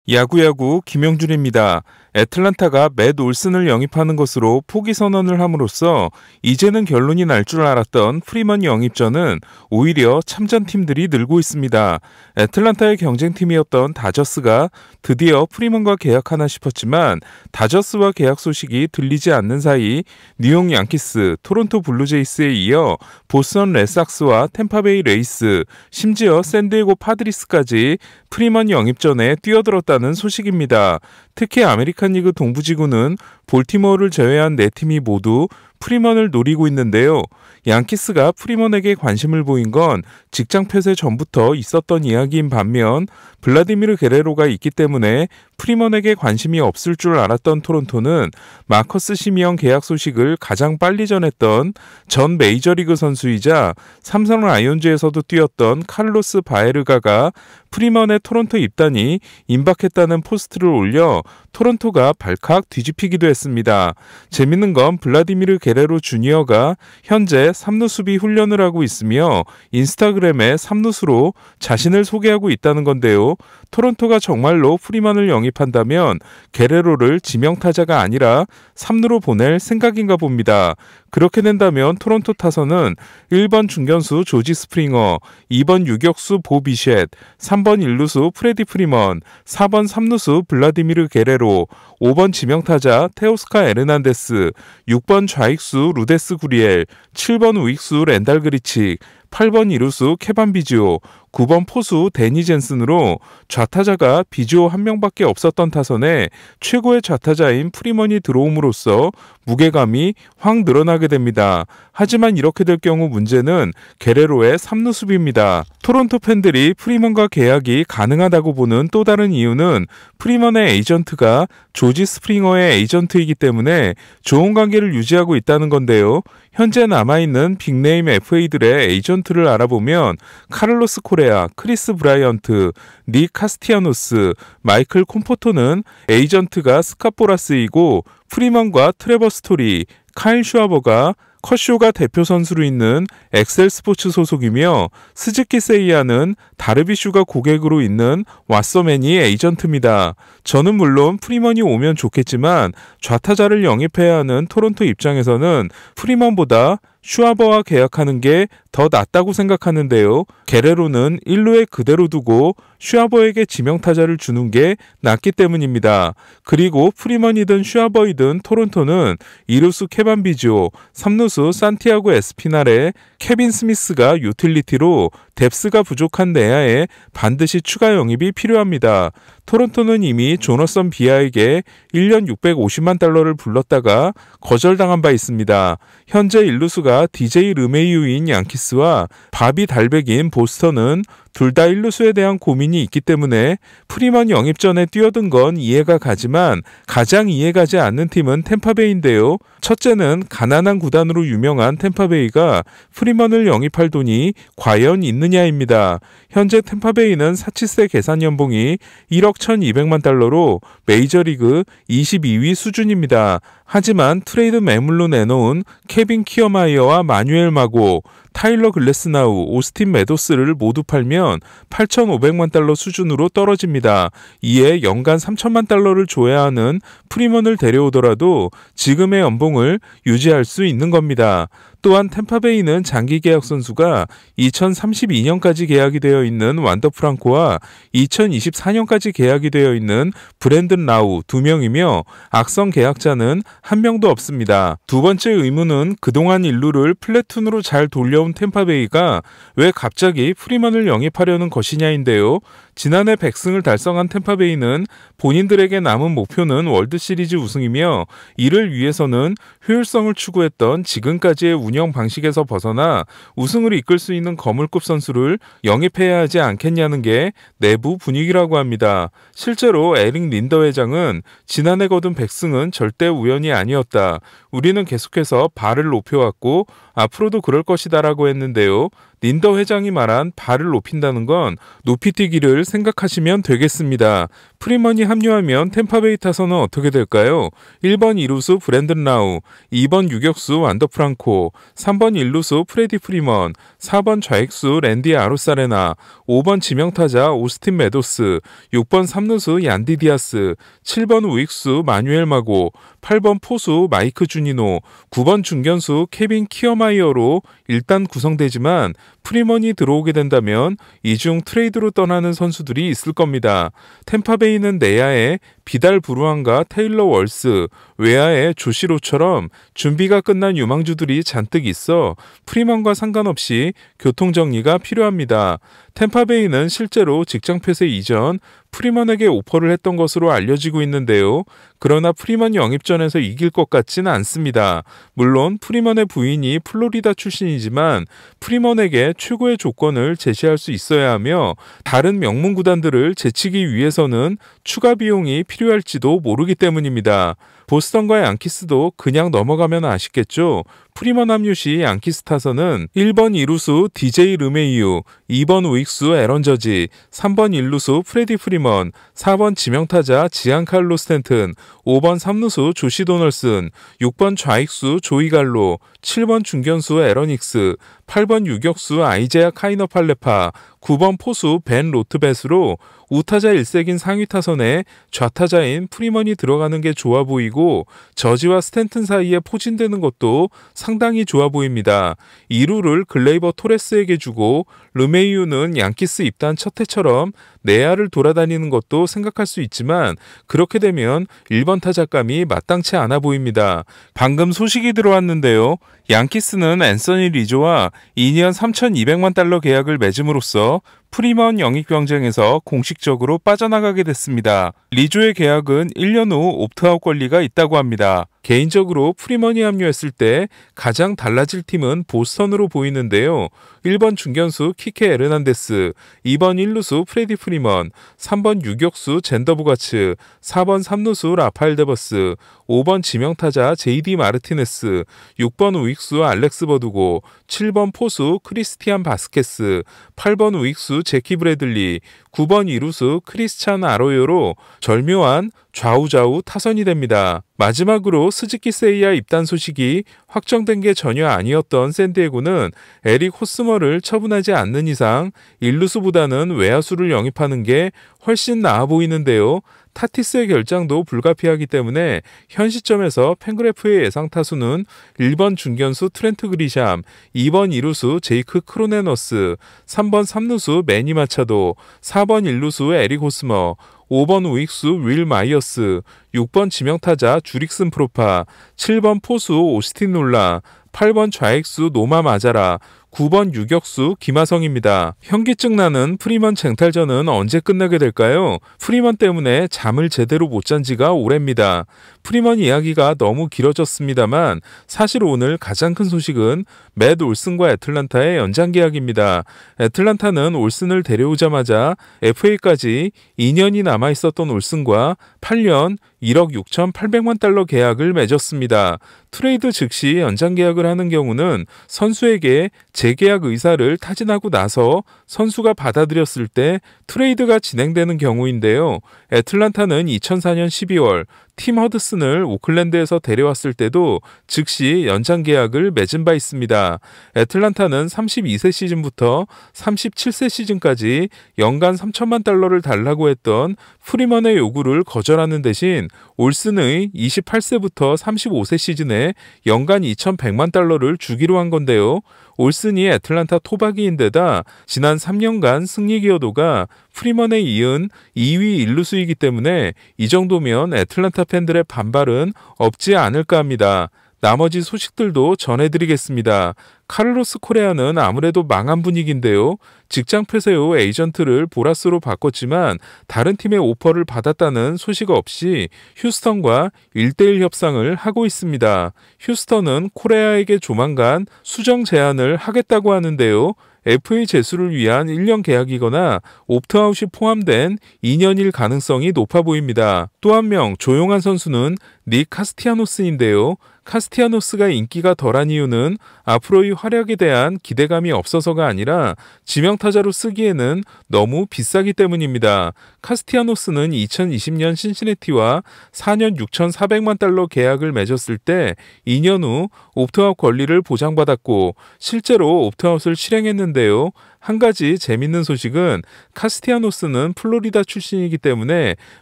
야구야구 김영준입니다. 애틀란타가 맷 올슨을 영입하는 것으로 포기 선언을 함으로써 이제는 결론이 날 줄 알았던 프리먼 영입전은 오히려 참전팀들이 늘고 있습니다. 애틀란타의 경쟁팀이었던 다저스가 드디어 프리먼과 계약하나 싶었지만 다저스와 계약 소식이 들리지 않는 사이 뉴욕 양키스, 토론토 블루제이스에 이어 보스턴 레드삭스와 템파베이 레이스, 심지어 샌디에고 파드리스까지 프리먼 영입전에 뛰어들었다는 소식입니다. 특히 아메리칸 리그 동부지구는 볼티모어를 제외한 4팀이 모두 프리먼을 노리고 있는데요. 양키스가 프리먼에게 관심을 보인 건 직장 폐쇄 전부터 있었던 이야기인 반면 블라디미르 게레로가 있기 때문에 프리먼에게 관심이 없을 줄 알았던 토론토는 마커스 시미언 계약 소식을 가장 빨리 전했던 전 메이저리그 선수이자 삼성 라이온즈에서도 뛰었던 카를로스 바에르가가 프리먼의 토론토 입단이 임박했다는 포스트를 올려 토론토가 발칵 뒤집히기도 했습니다. 재밌는 건 블라디미르 게레로 주니어가 현재 3루 수비 훈련을 하고 있으며 인스타그램에 3루수로 자신을 소개하고 있다는 건데요. 토론토가 정말로 프리먼을 영입한다면 게레로를 지명타자가 아니라 3루로 보낼 생각인가 봅니다. 그렇게 된다면 토론토 타선은 1번 중견수 조지 스프링어, 2번 유격수 보 비쳇, 3번 1루수 프레디 프리먼, 4번 3루수 블라디미르 게레로, 5번 지명타자 테오스카 에르난데스, 6번 좌익수 루데스 구리엘, 7번 우익수 렌달 그리치, 8번 이루수 케반 비지오, 9번 포수 데니 젠슨으로 좌타자가 비지오 한 명밖에 없었던 타선에 최고의 좌타자인 프리먼이 들어옴으로써 무게감이 확 늘어나게 됩니다. 하지만 이렇게 될 경우 문제는 게레로의 3루 수비입니다. 토론토 팬들이 프리먼과 계약이 가능하다고 보는 또 다른 이유는 프리먼의 에이전트가 조지 스프링어의 에이전트이기 때문에 좋은 관계를 유지하고 있다는 건데요. 현재 남아있는 빅네임 FA들의 에이전트를 알아보면 카를로스 코레아, 크리스 브라이언트, 닉 카스티아노스, 마이클 콤포토는 에이전트가 스카포라스이고 프리먼과 트레버 스토리, 카일 슈아버가 커쇼가 대표 선수로 있는 엑셀 스포츠 소속이며 스즈키 세이야는 다르비슈가 고객으로 있는 왓서맨이 에이전트입니다. 저는 물론 프리먼이 오면 좋겠지만 좌타자를 영입해야 하는 토론토 입장에서는 프리먼보다 슈아버와 계약하는 게 더 낫다고 생각하는데요. 게레로는 1루에 그대로 두고 슈아버에게 지명타자를 주는 게 낫기 때문입니다. 그리고 프리먼이든 슈아버이든 토론토는 2루수 케반 비지오, 3루수 산티아고 에스피날에 케빈 스미스가 유틸리티로 뎁스가 부족한 내야에 반드시 추가 영입이 필요합니다. 토론토는 이미 조너선 비아에게 1년 650만 달러를 불렀다가 거절당한 바 있습니다. 현재 1루수가 DJ 르메이유인 양키스와 바비 달백인 보스턴은 둘 다 1루수에 대한 고민이 있기 때문에 프리먼 영입전에 뛰어든 건 이해가 가지만 가장 이해가지 않는 팀은 템파베이인데요. 첫째는 가난한 구단으로 유명한 템파베이가 프리먼을 영입할 돈이 과연 있느냐입니다. 현재 템파베이는 사치세 계산 연봉이 1억 1,200만 달러로 메이저리그 22위 수준입니다. 하지만 트레이드 매물로 내놓은 케빈 키어마이어와 마뉴엘 마고, 타일러 글래스나우, 오스틴 메도스를 모두 팔면 8,500만 달러 수준으로 떨어집니다. 이에 연간 3천만 달러를 줘야 하는 프리먼을 데려오더라도 지금의 연봉을 유지할 수 있는 겁니다. 또한 템파베이는 장기 계약 선수가 2032년까지 계약이 되어 있는 완더 프랑코와 2024년까지 계약이 되어 있는 브랜든 라우 2명이며 악성 계약자는 한 명도 없습니다. 두 번째 의문은 그동안 인루를 플래툰으로 잘 돌려온 템파베이가 왜 갑자기 프리먼을 영입하려는 것이냐인데요. 지난해 100승을 달성한 템파베이는 본인들에게 남은 목표는 월드시리즈 우승이며 이를 위해서는 효율성을 추구했던 지금까지의 운영 방식에서 벗어나 우승을 이끌 수 있는 거물급 선수를 영입해야 하지 않겠냐는 게 내부 분위기라고 합니다. 실제로 에릭 린더 회장은 지난해 거둔 100승은 절대 우연이 아니었다. 우리는 계속해서 발을 높여왔고 앞으로도 그럴 것이다 라고 했는데요. 린더 회장이 말한 발을 높인다는 건 높이뛰기를 생각하시면 되겠습니다. 프리먼이 합류하면 템파베이 타선은 어떻게 될까요? 1번 이루수 브랜든 라우, 2번 유격수 완더 프랑코, 3번 일루수 프레디 프리먼, 4번 좌익수 랜디 아로사레나, 5번 지명타자 오스틴 메도스, 6번 삼루수 얀디 디아스, 7번 우익수 마뉴엘 마고, 8번 포수 마이크 주니노, 9번 중견수 케빈 키어마이어로 일단 구성되지만 프리먼이 들어오게 된다면 이 중 트레이드로 떠나는 선수들이 있을 겁니다. 템파베이는 내야에 비달 브루안과 테일러 월스, 외야에 조시로처럼 준비가 끝난 유망주들이 잔뜩 있어 프리먼과 상관없이 교통정리가 필요합니다. 템파베이는 실제로 직장 폐쇄 이전 프리먼에게 오퍼를 했던 것으로 알려지고 있는데요. 그러나 프리먼 영입전에서 이길 것 같지는 않습니다. 물론 프리먼의 부인이 플로리다 출신이지만 프리먼에게 최고의 조건을 제시할 수 있어야 하며 다른 명문 구단들을 제치기 위해서는 추가 비용이 필요할지도 모르기 때문입니다. 보스턴과 양키스도 그냥 넘어가면 아쉽겠죠. 프리먼 합류 시 양키스 타선은 1번 이루수 DJ 르메이유, 2번 우익수 에런 저지, 3번 일루수 프레디 프리먼, 4번 지명타자 지안칼로 스탠튼, 5번 삼루수 조시 도널슨, 6번 좌익수 조이 갈로, 7번 중견수 에런 힉스, 8번 유격수 아이제아 카이너 팔레파, 9번 포수 벤 로트벳으로 우타자 1색인 상위 타선에 좌타자인 프리먼이 들어가는 게 좋아 보이고 저지와 스탠튼 사이에 포진되는 것도 상당히 좋아 보입니다. 2루를 글레이버 토레스에게 주고 르메이유는 양키스 입단 첫 해처럼 내야를 돌아다니는 것도 생각할 수 있지만 그렇게 되면 1번 타자감이 마땅치 않아 보입니다. 방금 소식이 들어왔는데요. 양키스는 앤서니 리조와 2년 3,200만 달러 계약을 맺음으로써 프리먼 영입 경쟁에서 공식적으로 빠져나가게 됐습니다. 리조의 계약은 1년 후 옵트아웃 권리가 있다고 합니다. 개인적으로 프리먼이 합류했을 때 가장 달라질 팀은 보스턴으로 보이는데요. 1번 중견수 키케 에르난데스, 2번 일루수 프레디 프리먼, 3번 유격수 젠더 부가츠, 4번 삼루수 라파엘 데버스, 5번 지명타자 JD 마르티네스, 6번 우익수 알렉스 버두고, 7번 포수 크리스티안 바스케스, 8번 우익수 제키 브래들리, 9번 이루수 크리스찬 아로요로 절묘한 좌우좌우 타선이 됩니다. 마지막으로 스즈키 세이야 입단 소식이 확정된 게 전혀 아니었던 샌디에고는 에릭 호스머를 처분하지 않는 이상 일루수보다는 외야수를 영입하는 게 훨씬 나아 보이는데요. 타티스의 결장도 불가피하기 때문에 현 시점에서 팬그래프의 예상 타수는 1번 중견수 트렌트 그리샴, 2번 이루수 제이크 크로네너스, 3번 삼루수 매니 마차도, 4번 일루수 에릭 호스머, 5번 우익수 윌 마이어스, 6번 지명타자 주릭슨 프로파, 7번 포수 오스틴 놀라, 8번 좌익수 노마 마자라, 9번 유격수 김하성입니다. 현기증 나는 프리먼 쟁탈전은 언제 끝나게 될까요? 프리먼 때문에 잠을 제대로 못 잔 지가 오래입니다. 프리먼 이야기가 너무 길어졌습니다만 사실 오늘 가장 큰 소식은 맷 올슨과 애틀란타의 연장 계약입니다. 애틀란타는 올슨을 데려오자마자 FA까지 2년이 남아있었던 올슨과 8년 1억 6,800만 달러 계약을 맺었습니다. 트레이드 즉시 연장 계약을 하는 경우는 선수에게 재계약 의사를 타진하고 나서 선수가 받아들였을 때 트레이드가 진행되는 경우인데요. 애틀란타는 2004년 12월 팀 허드슨을 오클랜드에서 데려왔을 때도 즉시 연장 계약을 맺은 바 있습니다. 애틀란타는 32세 시즌부터 37세 시즌까지 연간 3천만 달러를 달라고 했던 프리먼의 요구를 거절하는 대신 올슨의 28세부터 35세 시즌에 연간 2,100만 달러를 주기로 한 건데요. 올슨이 애틀란타 토박이인데다 지난 3년간 승리 기여도가 프리먼에 이은 2위 일루수이기 때문에 이 정도면 애틀란타 팬들의 반발은 없지 않을까 합니다. 나머지 소식들도 전해드리겠습니다. 카를로스 코레아는 아무래도 망한 분위기인데요. 직장 폐쇄 후 에이전트를 보라스로 바꿨지만 다른 팀의 오퍼를 받았다는 소식 없이 휴스턴과 1대1 협상을 하고 있습니다. 휴스턴은 코레아에게 조만간 수정 제안을 하겠다고 하는데요. FA 제수를 위한 1년 계약이거나 옵트아웃이 포함된 2년일 가능성이 높아 보입니다. 또 한 명 조용한 선수는 닉 카스티아노스인데요. 카스티아노스가 인기가 덜한 이유는 앞으로의 활약에 대한 기대감이 없어서가 아니라 지명타자로 쓰기에는 너무 비싸기 때문입니다. 카스티아노스는 2020년 신시내티와 4년 6,400만 달러 계약을 맺었을 때 2년 후 옵트아웃 권리를 보장받았고 실제로 옵트아웃을 실행했는데요. 한 가지 재밌는 소식은 카스티아노스는 플로리다 출신이기 때문에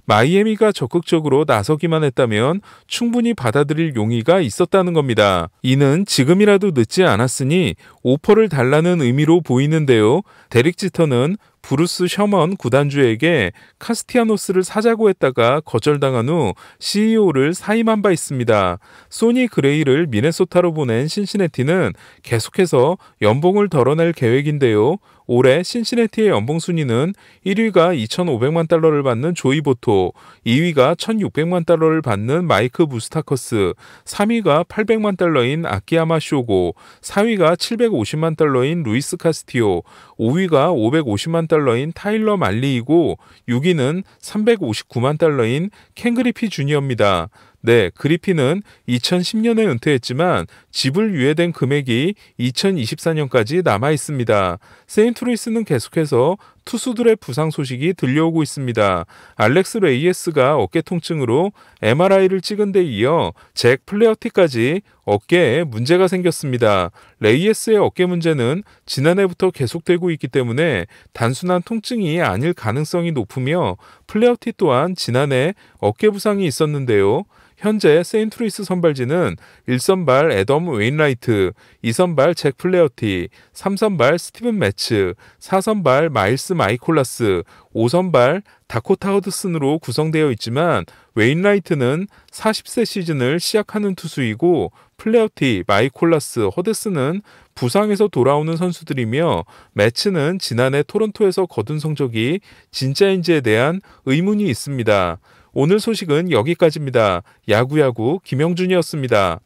마이애미가 적극적으로 나서기만 했다면 충분히 받아들일 용의가 있었다는 겁니다. 이는 지금이라도 늦지 않았으니 오퍼를 달라는 의미로 보이는데요. 데릭 지터는 브루스 셔먼 구단주에게 카스티아노스를 사자고 했다가 거절당한 후 CEO를 사임한 바 있습니다. 소니 그레이를 미네소타로 보낸 신시내티는 계속해서 연봉을 덜어낼 계획인데요. 올해 신시내티의 연봉 순위는 1위가 2,500만 달러를 받는 조이 보토, 2위가 1,600만 달러를 받는 마이크 무스타커스, 3위가 800만 달러인 아키야마 쇼고, 4위가 750만 달러인 루이스 카스티오, 5위가 550만 달러인 타일러 말리이고 6위는 359만 달러인 켄 그리피 주니어입니다. 네, 그리피는 2010년에 은퇴했지만 지불 유예된 금액이 2024년까지 남아 있습니다. 세인트루이스는 계속해서 투수들의 부상 소식이 들려오고 있습니다. 알렉스 레이에스가 어깨 통증으로 MRI를 찍은 데 이어 잭 플레어티까지 어깨에 문제가 생겼습니다. 레이에스의 어깨 문제는 지난해부터 계속되고 있기 때문에 단순한 통증이 아닐 가능성이 높으며 플레어티 또한 지난해 어깨 부상이 있었는데요. 현재 세인트루이스 선발진은 1선발 애덤 웨인라이트, 2선발 잭 플레어티, 3선발 스티븐 매츠, 4선발 마일스 마이콜라스, 5선발 다코타 허드슨으로 구성되어 있지만 웨인라이트는 40세 시즌을 시작하는 투수이고 플레어티, 마이콜라스, 허드슨은 부상에서 돌아오는 선수들이며 매츠는 지난해 토론토에서 거둔 성적이 진짜인지에 대한 의문이 있습니다. 오늘 소식은 여기까지입니다. 야구야구 김영준이었습니다.